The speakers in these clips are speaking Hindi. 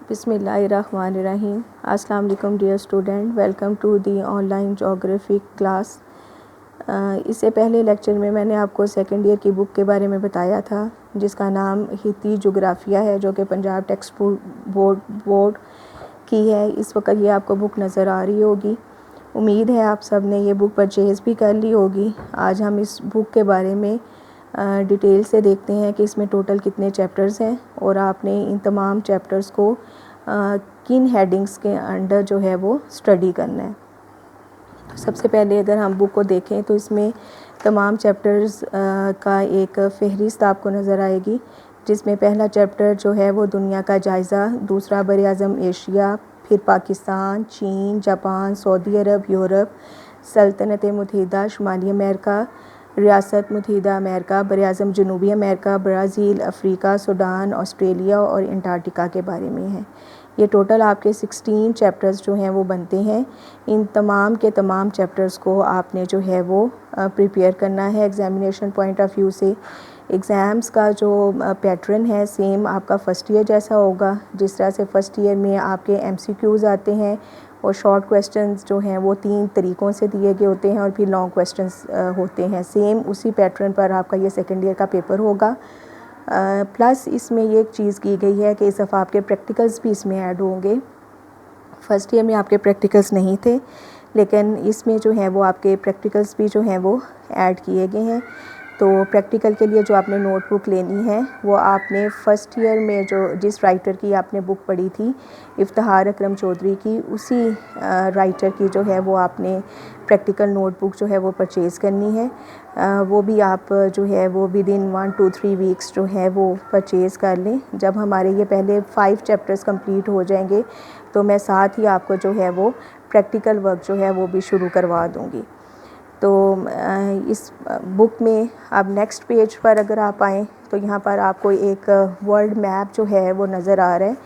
बिस्मिल्लाहिर्रहमानिर्रहीम। अस्सलाम वालेकुम dear student, welcome to the online geography class. इससे पहले लेक्चर में मैंने आपको सेकेंड ईयर की बुक के बारे में बताया था जिसका नाम हिती जोग्राफिया है, जो कि पंजाब टेक्स्ट बोर्ड की है। इस वक्त ये आपको बुक नज़र आ रही होगी। उम्मीद है आप सब ने ये बुक परचेज़ भी कर ली होगी। आज हम इस बुक के बारे में डिटेल से देखते हैं कि इसमें टोटल कितने चैप्टर्स हैं और आपने इन तमाम चैप्टर्स को किन हेडिंग्स के अंडर जो है वो स्टडी करना है। तो सबसे पहले अगर हम बुक को देखें तो इसमें तमाम चैप्टर्स का एक फ़हरिस्त आपको नज़र आएगी, जिसमें पहला चैप्टर जो है वो दुनिया का जायज़ा, दूसरा बर-ए-आज़म एशिया, फिर पाकिस्तान, चीन, जापान, सऊदी अरब, यूरोप, सल्तनत मुत्तहिदा, शुमाली अमेरिका, रियासत मुत्तहिदा अमेरिका, बर-ए-आज़म जनूबी America, Brazil, Africa, Sudan, Australia और अंटार्कटिका के बारे में है। ये टोटल आपके 16 चैप्टर्स जो हैं वो बनते हैं। इन तमाम के तमाम चैप्टर्स को आपने जो है वो प्रिपेयर करना है एग्ज़ामिनेशन पॉइंट ऑफ व्यू से। एग्ज़ाम्स का जो पैटर्न है सेम आपका फ़र्स्ट ईयर जैसा होगा। जिस तरह से फ़र्स्ट ईयर में आपके MCQs आते हैं और शॉर्ट क्वेश्चंस जो हैं वो 3 तरीक़ों से दिए गए होते हैं और फिर लॉन्ग क्वेश्चंस होते हैं। सेम उसी पैटर्न पर आपका ये सेकेंड ईयर का पेपर होगा। प्लस इसमें ये एक चीज़ की गई है कि इस दफ़ा आपके प्रैक्टिकल्स भी इसमें ऐड होंगे। फ़र्स्ट ईयर में आपके प्रैक्टिकल्स नहीं थे, लेकिन इसमें जो है वो आपके प्रैक्टिकल्स भी जो हैं वो ऐड किए गए हैं। तो प्रैक्टिकल के लिए जो आपने नोटबुक लेनी है वो आपने फ़र्स्ट ईयर में जो जिस राइटर की आपने बुक पढ़ी थी, इफ्तिखार अकरम चौधरी की, उसी राइटर की जो है वो आपने प्रैक्टिकल नोटबुक जो है वो परचेज़ करनी है। वो भी आप जो है वो विदिन 1 to 3 वीक्स जो है वो परचेज़ कर लें। जब हमारे ये पहले 5 चैप्टर्स कंप्लीट हो जाएंगे तो मैं साथ ही आपको जो है वो प्रैक्टिकल वर्क जो है वो भी शुरू करवा दूँगी। तो इस बुक में अब नेक्स्ट पेज पर अगर आप आएँ तो यहाँ पर आपको एक वर्ल्ड मैप जो है वो नज़र आ रहा है।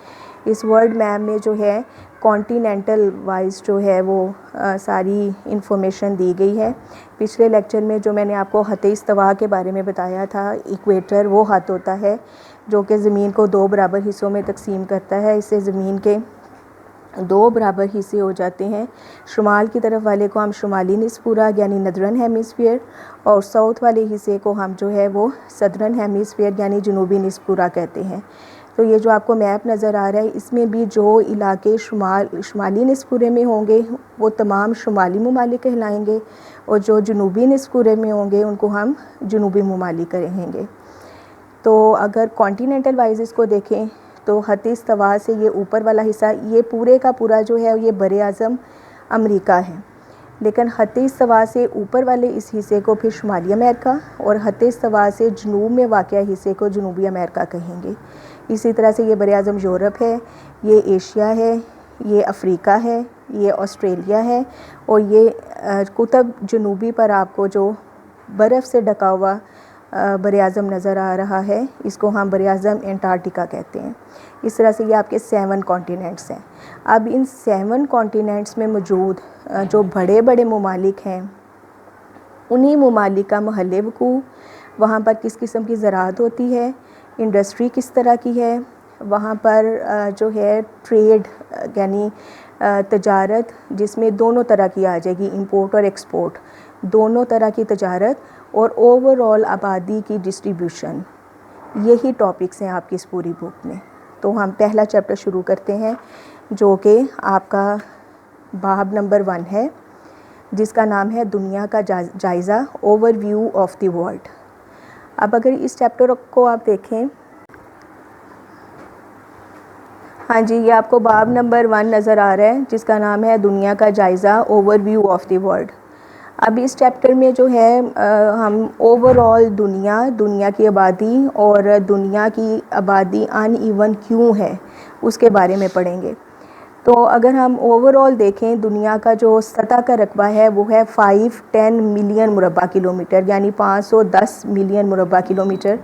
इस वर्ल्ड मैप में जो है कॉन्टिनेंटल वाइज जो है वो सारी इंफॉर्मेशन दी गई है। पिछले लेक्चर में जो मैंने आपको ख़त्े इस्तिवा के बारे में बताया था, इक्वेटर वो ख़त होता है जो कि ज़मीन को 2 बराबर हिस्सों में तकसीम करता है। इससे ज़मीन के 2 बराबर हिस्से हो जाते हैं। शुमाल की तरफ वाले को हम शुमाली निस्फूरा यानी नदरन हेमिस्फीयर और साउथ वाले हिस्से को हम जो है वो सदरन हेमिस्फीयर यानी जनूबी निस्फूरा कहते हैं। तो ये जो आपको मैप नज़र आ रहा है, इसमें भी जो इलाके शुमाली निस्फूरे में होंगे वो तमाम शुमाली ममालिक कहलाएंगे और जो जनूबी निस्फूरे में होंगे उनको हम जनूबी ममालिक कहेंगे। तो अगर कॉन्टिनेंटल वाइज इसको देखें तो ख़त्े इस्तिवा से ये ऊपर वाला हिस्सा, ये पूरे का पूरा जो है ये बर-ए-आज़म अमेरिका है, लेकिन ख़त्े इस्तिवा से ऊपर वाले इस हिस्से को फिर शुमाली अमेरिका और ख़त्े इस्तिवा से जनूब में वाक़या हिस्से को जनूबी अमेरिका कहेंगे। इसी तरह से ये बर-ए-आज़म यूरोप है, ये एशिया है, ये अफ्रीका है, ये ऑस्ट्रेलिया है और ये कुतुब जनूबी पर आपको जो बर्फ़ से ढका हुआ बर-ए-आज़म नज़र आ रहा है, इसको हम बर-ए-आज़म अंटार्कटिका कहते हैं। इस तरह से ये आपके 7 कॉन्टिनेंट्स हैं। अब इन 7 कॉन्टिनेंट्स में मौजूद जो बड़े बड़े ममालिक हैं, उन्हीं ममालिक का महल वक़ूअ, वहाँ पर किस किस्म की ज़राअत होती है, इंडस्ट्री किस तरह की है, वहाँ पर जो है ट्रेड यानी तजारत जिसमें दोनों तरह की आ जाएगी, इंपोर्ट और एक्सपोर्ट, दोनों तरह की तजारत और ओवरऑल आबादी की डिस्ट्रीब्यूशन, यही टॉपिक्स हैं आपकी इस पूरी बुक में। तो हम पहला चैप्टर शुरू करते हैं जो कि आपका बाब नंबर 1 है, जिसका नाम है दुनिया का जायज़ा, ओवरव्यू ऑफ द वर्ल्ड। अब अगर इस चैप्टर को आप देखें, हाँ जी, ये आपको बाब नंबर 1 नज़र आ रहा है जिसका नाम है दुनिया का जायज़ा, ओवरव्यू ऑफ द वर्ल्ड। अब इस चैप्टर में जो है हम ओवरऑल दुनिया की आबादी और दुनिया की आबादी अनइवन क्यों है उसके बारे में पढ़ेंगे। तो अगर हम ओवरऑल देखें, दुनिया का जो सतह का रकबा है वो है 510 मिलियन मुरब्बा किलोमीटर यानी 510 मिलियन मुरब्बा किलोमीटर।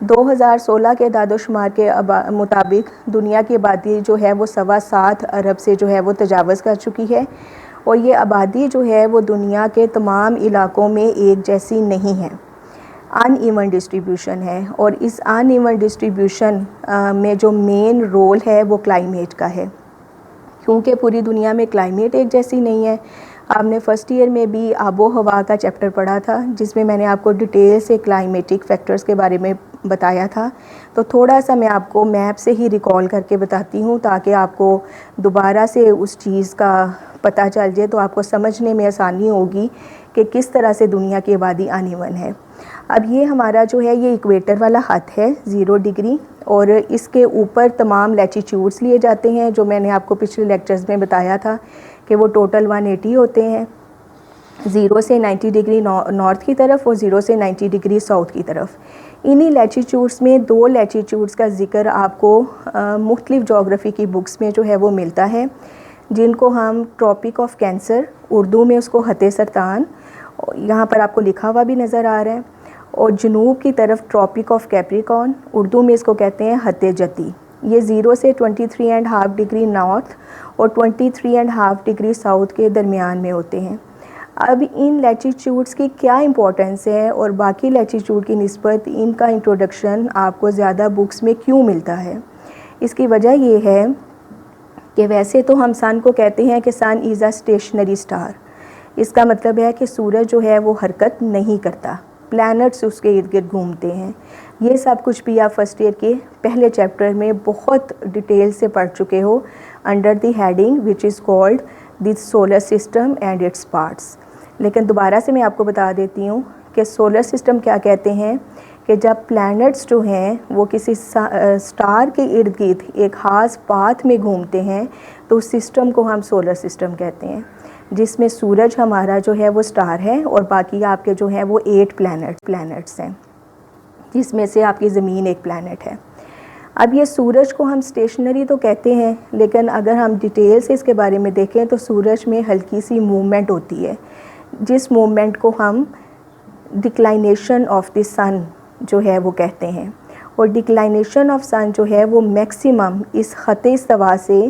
2016 के दादोशुमार के मुताबिक दुनिया की आबादी जो है वो 7.25 अरब से जो है वो तजावज़ कर चुकी है और ये आबादी जो है वो दुनिया के तमाम इलाकों में एक जैसी नहीं है। अनइवन डिस्ट्रीब्यूशन है, और इस अनइवन डिस्ट्रीब्यूशन में जो मेन रोल है वो क्लाइमेट का है, क्योंकि पूरी दुनिया में क्लाइमेट एक जैसी नहीं है। आपने फ़र्स्ट ईयर में भी आबो हवा का चैप्टर पढ़ा था, जिसमें मैंने आपको डिटेल से क्लाइमेटिक फैक्टर्स के बारे में बताया था। तो थोड़ा सा मैं आपको मैप से ही रिकॉल करके बताती हूँ, ताकि आपको दोबारा से उस चीज़ का पता चल जाए, तो आपको समझने में आसानी होगी कि किस तरह से दुनिया की आबादी अनइवन है। अब ये हमारा जो है ये इक्वेटर वाला हद है 0 डिग्री, और इसके ऊपर तमाम लैटीट्यूड्स लिए जाते हैं, जो मैंने आपको पिछले लेक्चर्स में बताया था कि वो टोटल 180 होते हैं, 0 से 90 डिग्री नॉर्थ की तरफ और 0 से 90 डिग्री साउथ की तरफ। इन्हीं लैटीट्यूड्स में 2 लैटीट्यूड्स का ज़िक्र आपको मुख्तलिफ़ जोग्राफ़ी की बुक्स में जो है वो मिलता है, जिनको हम ट्रॉपिक ऑफ कैंसर, उर्दू में उसको हते सरतान, यहाँ पर आपको लिखा हुआ भी नज़र आ रहा है, और जनूब की तरफ ट्रॉपिक ऑफ कैप्रिकॉर्न, उर्दू में इसको कहते हैं हते जती। ये 0 से 23.5 डिग्री नॉर्थ और 23.5 डिग्री साउथ के दरमियान में होते हैं। अब इन लैटीट्यूड्स की क्या इंपॉर्टेंस है और बाकी लैटीट्यूड की निस्बत इनका इंट्रोडक्शन आपको ज़्यादा बुक्स में क्यों मिलता है? इसकी वजह ये है कि वैसे तो हम सन को कहते हैं कि सन इज़ अ स्टेशनरी स्टार। इसका मतलब है कि सूरज जो है वो हरकत नहीं करता, प्लैनेट्स उसके इर्द गिर्द घूमते हैं। ये सब कुछ भी आप फर्स्ट ईयर के पहले चैप्टर में बहुत डिटेल से पढ़ चुके हो, under the heading which is called the solar system and its parts. लेकिन दोबारा से मैं आपको बता देती हूँ कि सोलर सिस्टम क्या कहते हैं, कि जब प्लैनेट्स जो हैं वो किसी स्टार के इर्द गिर्द एक ख़ास पाथ में घूमते हैं, तो उस सिस्टम को हम सोलर सिस्टम कहते हैं, जिसमें सूरज हमारा जो है वो स्टार है, और बाकी आपके जो हैं वो 8 प्लैनेट्स हैं, जिसमें से आपकी ज़मीन एक प्लैनेट है। अब ये सूरज को हम स्टेशनरी तो कहते हैं, लेकिन अगर हम डिटेल से इसके बारे में देखें तो सूरज में हल्की सी मूवमेंट होती है, जिस मूवमेंट को हम डिक्लाइनेशन ऑफ द सन जो है वो कहते हैं। और डिक्लाइनेशन ऑफ सन जो है वो मैक्सिमम इस खते इस्तवा से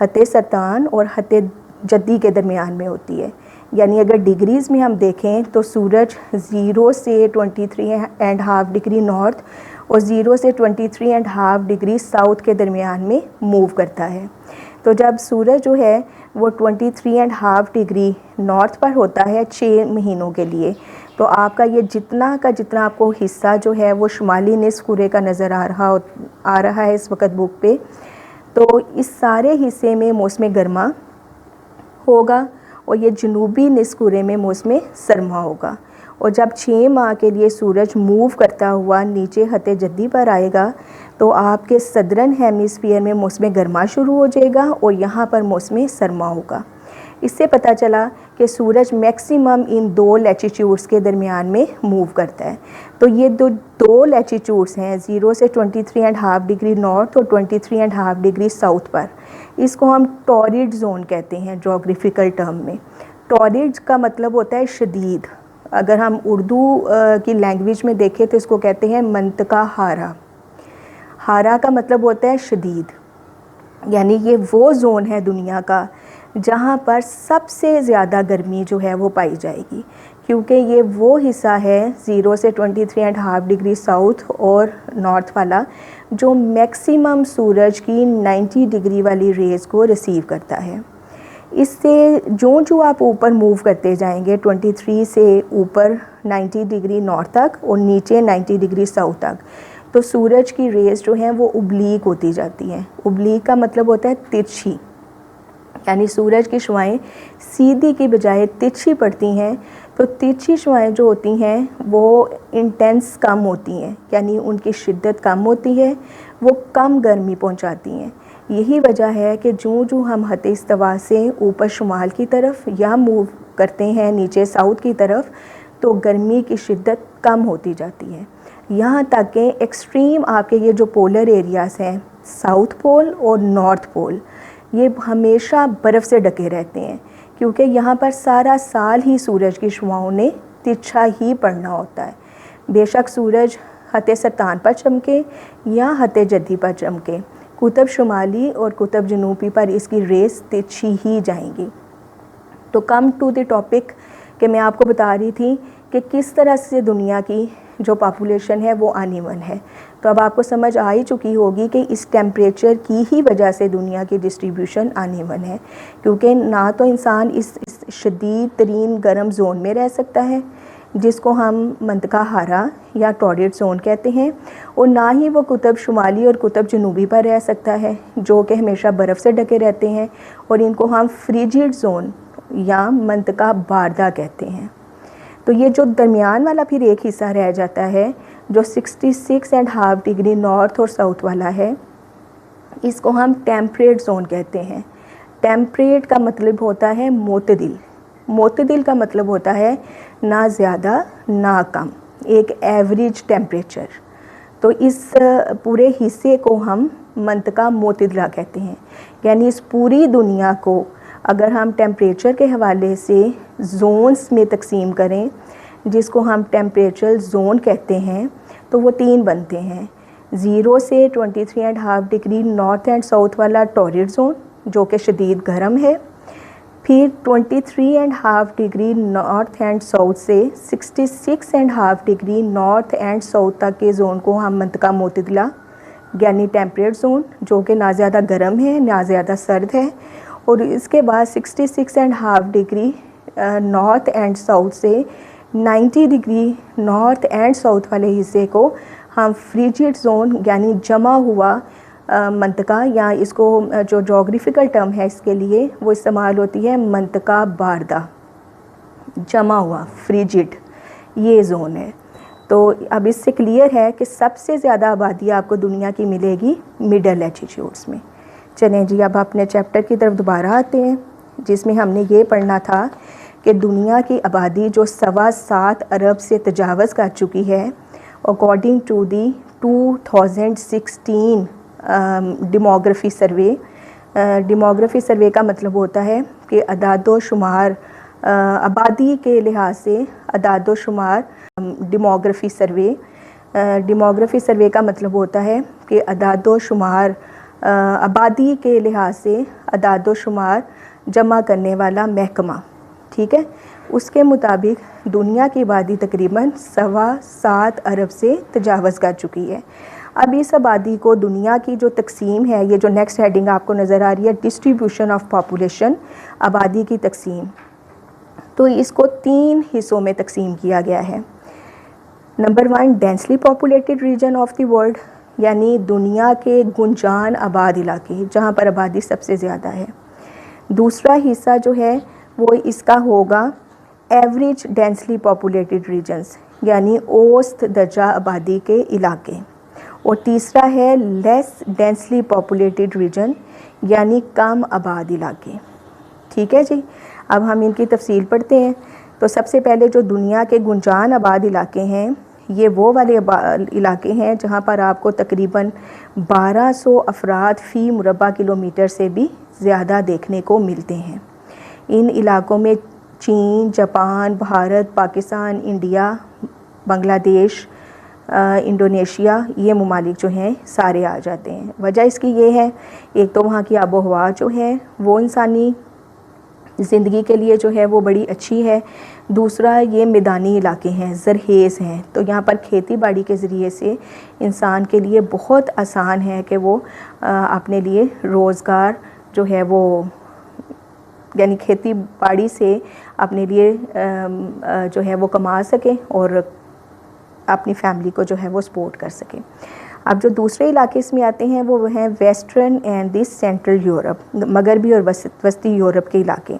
हते सरतान और हते जद्दी के दरमियान में होती है। यानी अगर डिग्रीज़ में हम देखें तो सूरज 0 से 23.5 डिग्री नॉर्थ और 0 से 23.5 डिग्री साउथ के दरमियान में मूव करता है। तो जब सूरज जो है वो 23.5 डिग्री नॉर्थ पर होता है 6 महीनों के लिए, तो आपका ये जितना का जितना आपको हिस्सा जो है वो शुमाली निस्फ़ कुरे का नज़र आ रहा है इस वक्त बुक पे, तो इस सारे हिस्से में मौसम गर्मा होगा, और ये जनूबी निस्फ़ कुरे में मौसम सरमा होगा। और जब 6 माह के लिए सूरज मूव करता हुआ नीचे हते जद्दी पर आएगा, तो आपके सदरन हेमिस्फीयर में मौसम गर्मा शुरू हो जाएगा और यहाँ पर मौसम सरमा होगा। इससे पता चला कि सूरज मैक्सिमम इन 2 लैटीट्यूड्स के दरमियान में मूव करता है। तो ये दो लैटीट्यूड्स हैं 0 से 23.5 डिग्री नॉर्थ और 23.5 डिग्री साउथ पर। इसको हम टॉरिड जोन कहते हैं जोग्राफिकल टर्म में। टॉरिड का मतलब होता है शदीद। अगर हम उर्दू की लैंग्वेज में देखें तो इसको कहते हैं मंतका हारा। हारा का मतलब होता है शदीद, यानी ये वो ज़ोन है दुनिया का जहाँ पर सबसे ज़्यादा गर्मी जो है वो पाई जाएगी, क्योंकि ये वो हिस्सा है 0 से 23.5 डिग्री साउथ और नॉर्थ वाला जो मैक्सिमम सूरज की 90 डिग्री वाली रेज़ को रिसीव करता है। इससे जो आप ऊपर मूव करते जाएंगे 23 से ऊपर 90 डिग्री नॉर्थ तक और नीचे 90 डिग्री साउथ तक, तो सूरज की रेज़ जो हैं वो उब्लीक होती जाती हैं। उब्लीक का मतलब होता है तिरछी, यानी सूरज की शुआएं सीधी की बजाय तिरछी पड़ती हैं। तो तिरछी शुआएं जो होती हैं वो इंटेंस कम होती हैं, यानी उनकी शिद्दत कम होती है, वो कम गर्मी पहुंचाती हैं। यही वजह है कि जो हम हते इस्तवा से ऊपर शुमाल की तरफ या मूव करते हैं नीचे साउथ की तरफ, तो गर्मी की शिद्दत कम होती जाती है, यहाँ तक कि एक्सट्रीम आपके ये जो पोलर एरियाज़ हैं साउथ पोल और नॉर्थ पोल, ये हमेशा बर्फ़ से ढके रहते हैं, क्योंकि यहाँ पर सारा साल ही सूरज की शुआओं ने तिरछा ही पड़ना होता है। बेशक सूरज हते सरतान पर चमके या हते जद्दी पर चमके, कुतुब शुमाली और कुतुब जनूबी पर इसकी रेस तिरछी ही जाएंगी। तो कम टू द टॉपिक कि मैं आपको बता रही थी कि किस तरह से दुनिया की जो पॉपुलेशन है वो अनइवन है। तो अब आपको समझ आ ही चुकी होगी कि इस टेम्परेचर की ही वजह से दुनिया की डिस्ट्रीब्यूशन अनइवन है, क्योंकि ना तो इंसान इस शदीद तरीन गर्म जोन में रह सकता है जिसको हम मंतका हारा या टॉर्रिड जोन कहते हैं, और ना ही वो कुतुब शुमाली और कुतुब जनूबी पर रह सकता है जो कि हमेशा बर्फ़ से ढके रहते हैं, और इनको हम फ्रिजिड जोन या मंतका बारदा कहते हैं। तो ये जो दरमियान वाला फिर एक हिस्सा रह जाता है जो 66.5 डिग्री नॉर्थ और साउथ वाला है, इसको हम टेम्परेट जोन कहते हैं। टेम्परेट का मतलब होता है मोतदिल, मोतदिल का मतलब होता है ना ज़्यादा ना कम, एक एवरेज टेम्परेचर। तो इस पूरे हिस्से को हम मंतका मोतदिला कहते हैं। यानी इस पूरी दुनिया को अगर हम टेम्परेचर के हवाले से जोन्स में तकसीम करें, जिसको हम टेम्परेचर जोन कहते हैं, तो वो 3 बनते हैं। 0 से 23.5 डिग्री नॉर्थ एंड साउथ वाला टॉर्रिड जोन जो कि शदीद गर्म है, फिर 23.5 डिग्री नॉर्थ एंड साउथ से 66.5 डिग्री नॉर्थ एंड साउथ तक के ज़ोन को हम मंतका मोतदिला यानी टेम्परेट जोन, जो कि ना ज़्यादा गर्म है ना ज़्यादा सर्द है, और इसके बाद 66.5 डिग्री नॉर्थ एंड साउथ से 90 डिग्री नॉर्थ एंड साउथ वाले हिस्से को हम फ्रिजिड जोन यानी जमा हुआ मंतका, या इसको जो जोग्राफिकल टर्म है इसके लिए वो इस्तेमाल होती है मंतका बारदा, जमा हुआ फ्रिजिड, ये जोन है। तो अब इससे क्लियर है कि सबसे ज़्यादा आबादी आपको दुनिया की मिलेगी मिडल लैटिट्यूड्स में। चलें जी, अब अपने चैप्टर की तरफ दोबारा आते हैं, जिसमें हमने ये पढ़ना था कि दुनिया की आबादी जो 7.25 अरब से तजावज़ कर चुकी है according to the 2016 demography survey. Demography survey का मतलब होता है कि अदाद-ओ-शुमार, आबादी के लिहाज से अदाद-ओ-शुमार डेमोग्राफी सर्वे। डेमोग्राफी सर्वे का मतलब होता है कि अदाद-ओ-शुमार, आबादी के लिहाज से अदाद-ओ-शुमार जमा करने वाला महकमा, ठीक है। उसके मुताबिक दुनिया की आबादी तकरीबन 7.25 अरब से तजावज़ कर चुकी है। अब इस आबादी को दुनिया की जो तकसीम है, ये जो नेक्स्ट हेडिंग आपको नज़र आ रही है डिस्ट्रीब्यूशन ऑफ पॉपुलेशन, आबादी की तकसीम, तो इसको 3 हिस्सों में तकसीम किया गया है। Number 1 densely populated region of the world, यानी दुनिया के गुंजान आबाद इलाके जहाँ पर आबादी सबसे ज़्यादा है। दूसरा हिस्सा जो है वो इसका होगा एवरेज डेंसली पॉपुलेटेड रीजन्स, यानी औसत दर्जा आबादी के इलाके। और तीसरा है लेस डेंसली पॉपुलेटेड रीजन, यानी कम आबाद इलाके। ठीक है जी, अब हम इनकी तफसील पढ़ते हैं। तो सबसे पहले जो दुनिया के गुंजान आबाद इलाके हैं, ये वो वाले इलाके हैं जहाँ पर आपको तकरीबन 1200 अफराद फ़ी मुरबा किलोमीटर से भी ज़्यादा देखने को मिलते हैं। इन इलाकों में चीन, Japan, Bharat, Pakistan, India, Bangladesh, Indonesia, ये ममालिक जो हैं सारे आ जाते हैं। वजह इसकी ये है, एक तो वहाँ की आबो हवा जो है वो इंसानी ज़िंदगी के लिए जो है वो बड़ी अच्छी है। दूसरा, ये मैदानी इलाके हैं, ज़रखेज़ हैं, तो यहाँ पर खेती बाड़ी के ज़रिए से इंसान के लिए बहुत आसान है कि वो अपने लिए रोज़गार जो है वो, यानी खेती बाड़ी से अपने लिए जो है वो कमा सकें और अपनी फैमिली को जो है वो सपोर्ट कर सकें। अब जो दूसरे इलाके इसमें आते हैं वो हैं western and the central Europe, मगरबी और वस्ती यूरोप के इलाके।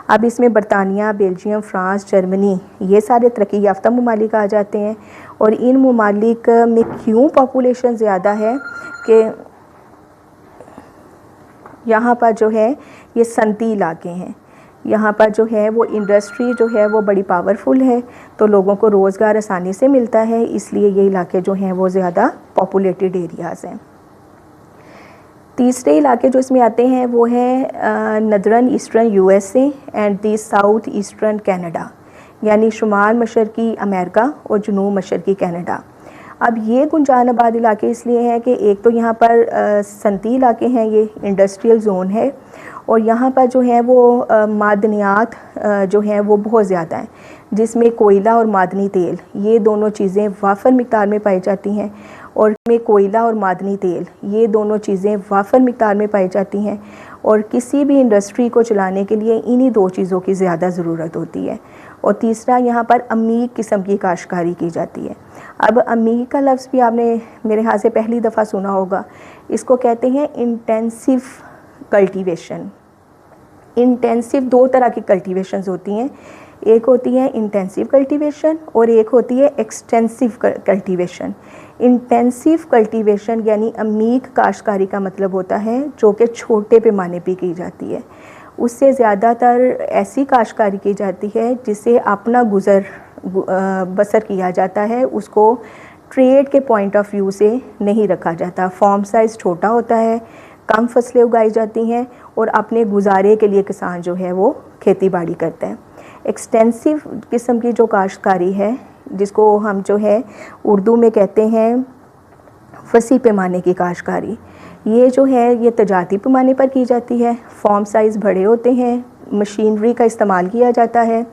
अब इसमें बरतानिया, बेल्जियम, फ्रांस, जर्मनी, ये सारे तरक्की याफ्ता ममालिक आ जाते हैं। और इन ममालिक में क्यों पॉपुलेशन ज़्यादा है कि यहाँ पर जो है ये सनती इलाके हैं, यहाँ पर जो है वो इंडस्ट्री जो है वो बड़ी पावरफुल है, तो लोगों को रोज़गार आसानी से मिलता है, इसलिए ये इलाके जो हैं वो ज़्यादा पॉपुलेटेड एरियाज़ हैं। तीसरे इलाके जो इसमें आते हैं वो है नदरन eastern USA and the south eastern Canada, यानी शुमाल मशरकी अमेरिका और जनूब मशरकी कनाडा। अब ये गुंजान आबाद इलाके इसलिए हैं कि एक तो यहाँ पर सनती इलाके हैं, ये इंडस्ट्रियल जोन है, और यहाँ पर जो है वो मादनियात जो हैं वो बहुत ज़्यादा हैं, जिसमें कोयला और मादनी तेल ये दोनों चीज़ें वाफर मिक़दार में पाई जाती हैं। और में कोयला और मादनी तेल ये दोनों चीज़ें वाफर मिक़दार में पाई जाती हैं, और किसी भी इंडस्ट्री को चलाने के लिए इन्हीं दो चीज़ों की ज़्यादा ज़रूरत होती है। और तीसरा, यहाँ पर अमीक किस्म की काश्तकारी की जाती है। अब अमीक का लफ्ज़ भी आपने मेरे ख्याल से पहली दफ़ा सुना होगा। इसको कहते हैं इंटेंसिव कल्टीवेशन। इंटेंसिव दो तरह की कल्टीवेशंस होती हैं, एक होती है इंटेंसिव कल्टीवेशन और एक होती है एक्सटेंसिव कल्टीवेशन। इंटेंसिव कल्टीवेशन यानी अमीक काश्तकारी का मतलब होता है जो कि छोटे पैमाने पे की जाती है। उससे ज़्यादातर ऐसी काश्तकारी की जाती है जिसे अपना गुज़र बसर किया जाता है, उसको ट्रेड के पॉइंट ऑफ व्यू से नहीं रखा जाता। फॉर्म साइज़ छोटा होता है, कम फसलें उगाई जाती हैं और अपने गुजारे के लिए किसान जो है वो खेती बाड़ी करता है। एक्सटेंसिव किस्म की जो काश्तकारी है, जिसको हम जो है उर्दू में कहते हैं वसी पैमाने की काश्तकारी, ये जो है ये तजारती पैमाने पर की जाती है। फॉर्म साइज़ बड़े होते हैं, मशीनरी का इस्तेमाल किया जाता है,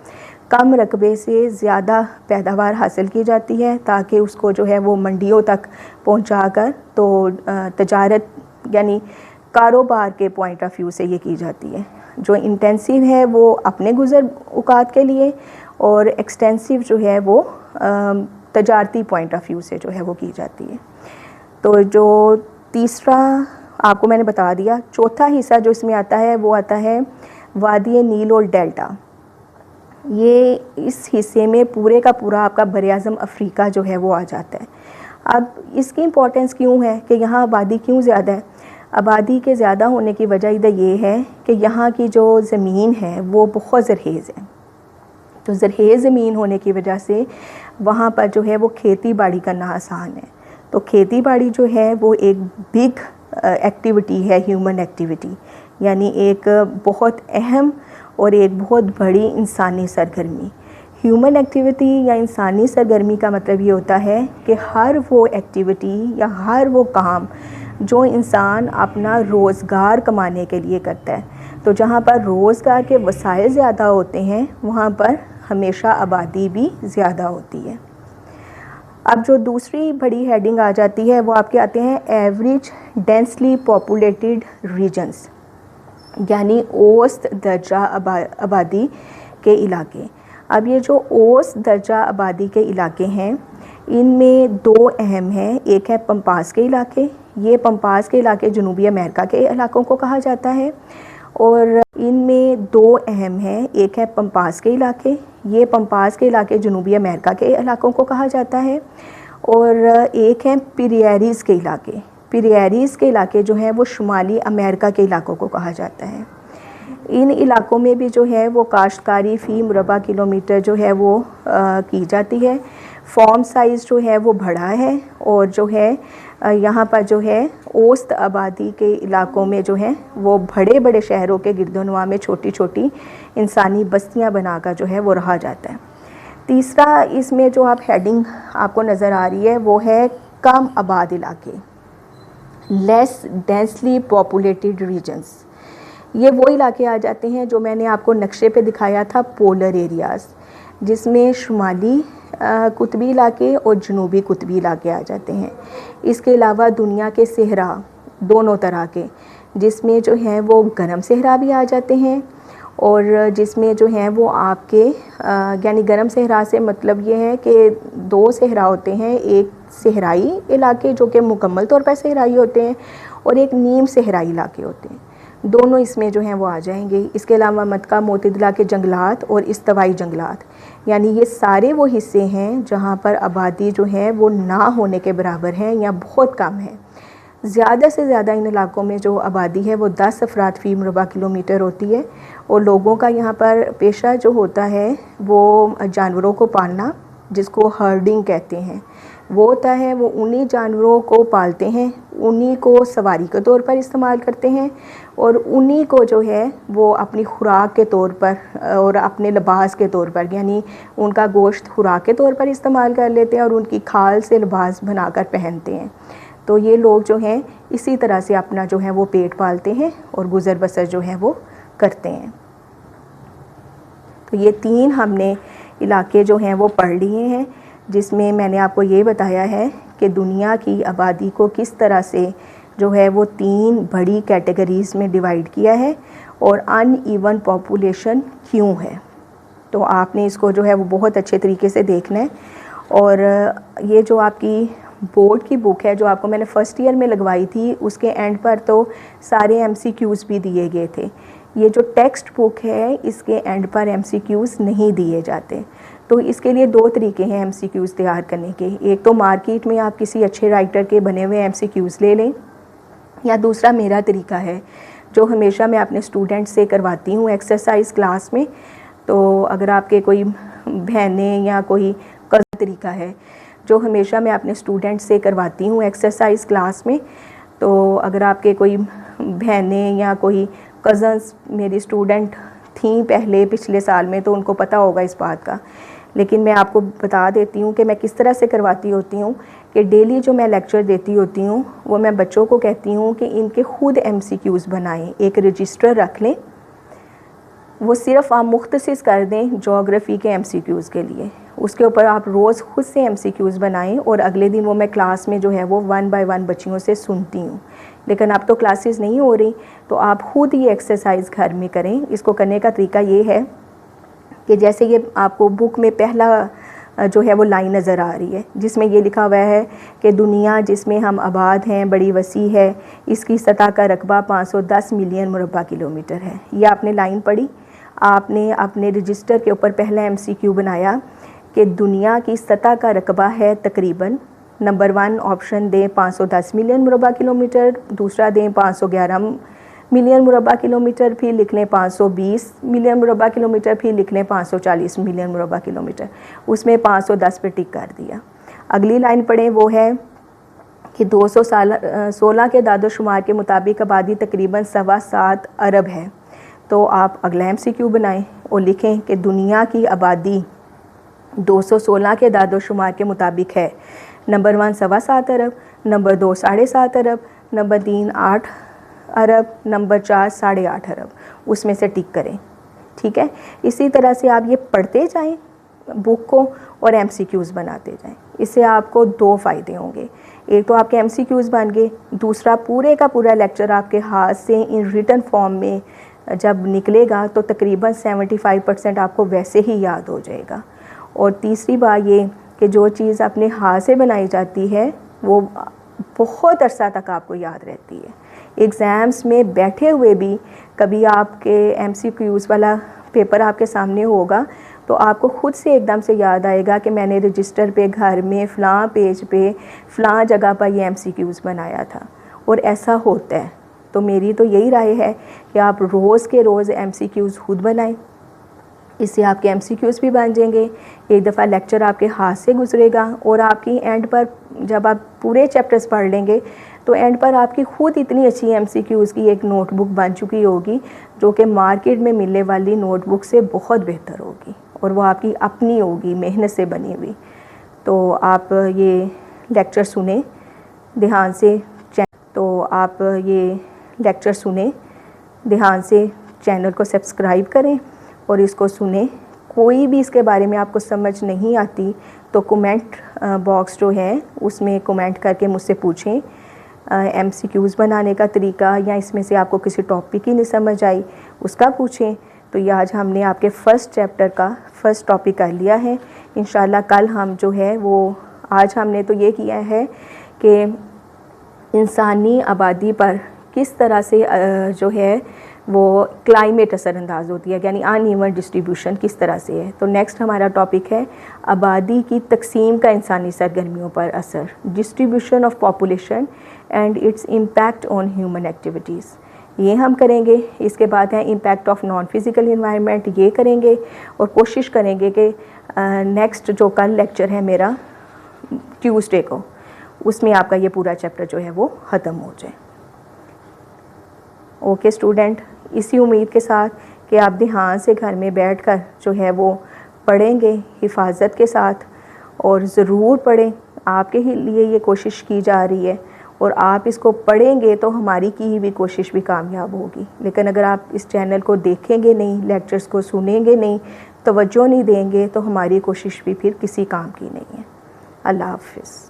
कम रकबे से ज़्यादा पैदावार हासिल की जाती है ताकि उसको जो है वो मंडियों तक पहुंचाकर तो तजारत यानी कारोबार के पॉइंट ऑफ व्यू से ये की जाती है। जो इंटेंसिव है वो अपने गुज़र औकात के लिए, और एक्सटेंसिव जो है वो तजारती पॉइंट ऑफ व्यू से जो है वो की जाती है। तो जो तीसरा आपको मैंने बता दिया, चौथा हिस्सा जो इसमें आता है वो आता है वादी नील और डेल्टा। ये इस हिस्से में पूरे का पूरा आपका बरआज़म अफ्रीका जो है वो आ जाता है। अब इसकी इम्पोर्टेंस क्यों है कि यहाँ आबादी क्यों ज़्यादा है? आबादी के ज़्यादा होने की वजह इधर ये है कि यहाँ की जो ज़मीन है वो बहुत ज़रखेज़ है। तो ज़रखेज़ ज़मीन होने की वजह से वहाँ पर जो है वो खेती बाड़ी करना आसान है। तो खेती बाड़ी जो है वो एक बिग एक्टिविटी है, ह्यूमन एक्टिविटी, यानी एक बहुत अहम और एक बहुत बड़ी इंसानी सरगर्मी। ह्यूमन एक्टिविटी या इंसानी सरगर्मी का मतलब ये होता है कि हर वो एक्टिविटी या हर वो काम जो इंसान अपना रोज़गार कमाने के लिए करता है। तो जहाँ पर रोज़गार के वसाइल ज़्यादा होते हैं वहाँ पर हमेशा आबादी भी ज़्यादा होती है। अब जो दूसरी बड़ी हेडिंग आ जाती है वो आपके आते हैं एवरेज डेंसली पॉपुलेटेड रीजन्स, यानी औसत दर्जा आबादी के इलाके। अब ये जो औसत दर्जा आबादी के इलाके हैं इनमें दो अहम हैं। एक है पंपास के इलाके, ये पंपास के इलाके जनूबी अमेरिका के इलाकों को कहा जाता है, और इनमें दो अहम हैं। एक है पंपास के इलाके, ये पंपास के इलाके जनूबी अमेरिका के इलाकों को कहा जाता है, और एक है पिरियरीज़ के इलाके। पिरियरीज़ के इलाके जो हैं वो शुमाली अमेरिका के इलाकों को कहा जाता है। इन इलाकों में भी जो है वो काश्तकारी फ़ी मुरबा किलोमीटर जो है वो की जाती है। फॉर्म साइज़ जो है वो बड़ा है, और जो है यहाँ पर जो है औसत आबादी के इलाकों में जो है वो बड़े बड़े शहरों के गिरदोनवा में छोटी छोटी इंसानी बस्तियाँ बनाकर जो है वो रहा जाता है। तीसरा इसमें जो आप हेडिंग आपको नज़र आ रही है वो है कम आबाद इलाके, लेस डेंसली पॉपुलेटेड रीजन्स। ये वो इलाके आ जाते हैं जो मैंने आपको नक्शे पे दिखाया था, पोलर एरियाज़, जिसमें शुमाली कुतबी इलाके और जनूबी कुतबी इलाके आ जाते हैं। इसके अलावा दुनिया के सहरा दोनों तरह के, जिसमें जो हैं वो गर्म सहरा भी आ जाते हैं, और जिसमें जो हैं वो आपके यानी गर्म सहरा से मतलब ये है कि दो सहरा होते हैं, एक सहराई इलाके जो कि मुकम्मल तौर पर सहराई होते हैं, और एक नीम सहराई इलाके होते हैं। दोनों इसमें जो हैं वो आ जाएंगे। इसके अलावा मक्का मोतदिला के जंगलात और इस्तवाई जंगलात, यानी ये सारे वो हिस्से हैं जहाँ पर आबादी जो है वो ना होने के बराबर है या बहुत कम है। ज़्यादा से ज़्यादा इन इलाकों में जो आबादी है वो 10 अफराद फ़ी मुरबा किलोमीटर होती है, और लोगों का यहाँ पर पेशा जो होता है वो जानवरों को पालना, जिसको हर्डिंग कहते हैं, वो होता है। वो उन्हीं जानवरों को पालते हैं, उन्हीं को सवारी के तौर पर इस्तेमाल करते हैं, और उन्हीं को जो है वो अपनी खुराक के तौर पर और अपने लिबास के तौर पर, यानी उनका गोश्त खुराक के तौर पर इस्तेमाल कर लेते हैं और उनकी खाल से लिबास बनाकर पहनते हैं। तो ये लोग जो हैं इसी तरह से अपना जो है वो पेट पालते हैं और गुज़र बसर जो है वो करते हैं। तो ये 3 हमने इलाके जो हैं वो पढ़ लिए हैं, जिसमें मैंने आपको ये बताया है कि दुनिया की आबादी को किस तरह से जो है वो 3 बड़ी कैटेगरीज़ में डिवाइड किया है और अनइवन पॉपुलेशन क्यों है। तो आपने इसको जो है वो बहुत अच्छे तरीके से देखना है। और ये जो आपकी बोर्ड की बुक है जो आपको मैंने फ़र्स्ट ईयर में लगवाई थी, उसके एंड पर तो सारे MCQs भी दिए गए थे। ये जो टेक्स्ट बुक है इसके एंड पर MCQs नहीं दिए जाते। तो इसके लिए 2 तरीके हैं MCQs तैयार करने के। एक तो मार्केट में आप किसी अच्छे राइटर के बने हुए MCQs ले लें, या दूसरा मेरा तरीका है जो हमेशा मैं अपने स्टूडेंट से करवाती हूँ एक्सरसाइज क्लास में। तो अगर आपके कोई बहनें या कोई कज़न तरीका है जो हमेशा मैं अपने स्टूडेंट से करवाती हूँ एक्सरसाइज क्लास में। तो अगर आपके कोई बहनें या कोई कज़न्स मेरी स्टूडेंट थी पहले पिछले साल में, तो उनको पता होगा इस बात का। लेकिन मैं आपको बता देती हूँ कि मैं किस तरह से करवाती होती हूँ कि डेली जो मैं लेक्चर देती होती हूँ वो मैं बच्चों को कहती हूँ कि इनके खुद MCQs बनाएं, एक रजिस्टर रख लें, वो सिर्फ़ आप मुख्तसिस कर दें जोग्राफ़ी के MCQs के लिए। उसके ऊपर आप रोज़ खुद से MCQs बनाएं और अगले दिन वो मैं क्लास में जो है वो 1 बाय 1 बच्चियों से सुनती हूँ। लेकिन अब तो क्लासेस नहीं हो रही, तो आप खुद ये एक्सरसाइज घर में करें। इसको करने का तरीका ये है कि जैसे ये आपको बुक में पहला जो है वो लाइन नज़र आ रही है जिसमें ये लिखा हुआ है कि दुनिया जिसमें हम आबाद हैं बड़ी वसी है, इसकी सतह का रकबा 510 मिलियन मुरब्बा किलोमीटर है। ये आपने लाइन पढ़ी, आपने अपने रजिस्टर के ऊपर पहला MCQ बनाया कि दुनिया की सतह का रकबा है तकरीबन, नंबर 1 ऑप्शन दें 510 मिलियन मुरब्बा किलोमीटर, दूसरा दें 511 मिलियन मुरब्बा किलोमीटर, फिर लिख लें 520 मिलियन मुरब्बा किलोमीटर, फिर लिख लें 540 मिलियन मुरब्बा किलोमीटर। उसमें 510 पे टिक कर दिया। अगली लाइन पढ़ें, वो है कि 216 के दादोशुमार के मुताबिक आबादी तकरीबन 7.25 अरब है। तो आप अगला MCQ बनाएं और लिखें कि दुनिया की आबादी 216 के दादोशुमार के मुताबिक है, नंबर 1 7.25 अरब, नंबर 2 7.5 अरब, नंबर 3 8 अरब, नंबर 4 8.5 अरब। उसमें से टिक करें, ठीक है। इसी तरह से आप ये पढ़ते जाएं बुक को और MCQs बनाते जाएं। इससे आपको 2 फ़ायदे होंगे। एक तो आपके MCQs बन गए, दूसरा पूरे का पूरा लेक्चर आपके हाथ से इन रिटन फॉर्म में जब निकलेगा तो तकरीबन 75% आपको वैसे ही याद हो जाएगा। और तीसरी बात ये कि जो चीज़ अपने हाथ से बनाई जाती है वो बहुत अरसा तक आपको याद रहती है। एग्ज़ाम्स में बैठे हुए भी कभी आपके MCQs वाला पेपर आपके सामने होगा तो आपको ख़ुद से एकदम से याद आएगा कि मैंने रजिस्टर पे घर में फ़लाँ पेज पे फ़लाँ जगह पर ये MCQs बनाया था। और ऐसा होता है। तो मेरी तो यही राय है कि आप रोज़ के रोज़ MCQs खुद बनाएं, इससे आपके MCQs भी बन जाएंगे। एक दफ़ा लेक्चर आपके हाथ से गुजरेगा और आपकी एंड पर जब आप पूरे चैप्टर्स पढ़ लेंगे तो एंड पर आपकी ख़ुद इतनी अच्छी MCQs की एक नोटबुक बन चुकी होगी जो कि मार्केट में मिलने वाली नोटबुक से बहुत बेहतर होगी और वो आपकी अपनी होगी, मेहनत से बनी हुई। तो आप ये लेक्चर सुने ध्यान से, चैनल को सब्सक्राइब करें और इसको सुने। कोई भी इसके बारे में आपको समझ नहीं आती तो कमेंट बॉक्स जो है उसमें कमेंट करके मुझसे पूछें MCQs बनाने का तरीका, या इसमें से आपको किसी टॉपिक ही नहीं समझ आई उसका पूछें। तो ये आज हमने आपके फ़र्स्ट चैप्टर का फ़र्स्ट टॉपिक कर लिया है। इंशाल्लाह कल हम जो है वो आज हमने तो ये किया है कि इंसानी आबादी पर किस तरह से जो है वो क्लाइमेट असरअंदाज होती है, यानी अनइवन डिस्ट्रीब्यूशन किस तरह से है। तो नेक्स्ट हमारा टॉपिक है आबादी की तकसीम का इंसानी सरगर्मियों पर असर, distribution of population and its impact on human activities, ये हम करेंगे। इसके बाद है impact of non physical environment, ये करेंगे। और कोशिश करेंगे कि नेक्स्ट जो कल लेक्चर है मेरा ट्यूसडे को, उसमें आपका ये पूरा चैप्टर जो है वो ख़त्म हो जाए। ओके स्टूडेंट, इसी उम्मीद के साथ कि आप ध्यान से घर में बैठकर जो है वो पढ़ेंगे हिफाजत के साथ, और ज़रूर पढ़ें, आपके ही लिए ये कोशिश की जा रही है। और आप इसको पढ़ेंगे तो हमारी की भी कोशिश भी कामयाब होगी। लेकिन अगर आप इस चैनल को देखेंगे नहीं, लेक्चर्स को सुनेंगे नहीं, तवज्जो नहीं देंगे, तो हमारी कोशिश भी फिर किसी काम की नहीं है। अल्लाह हाफ़िज़।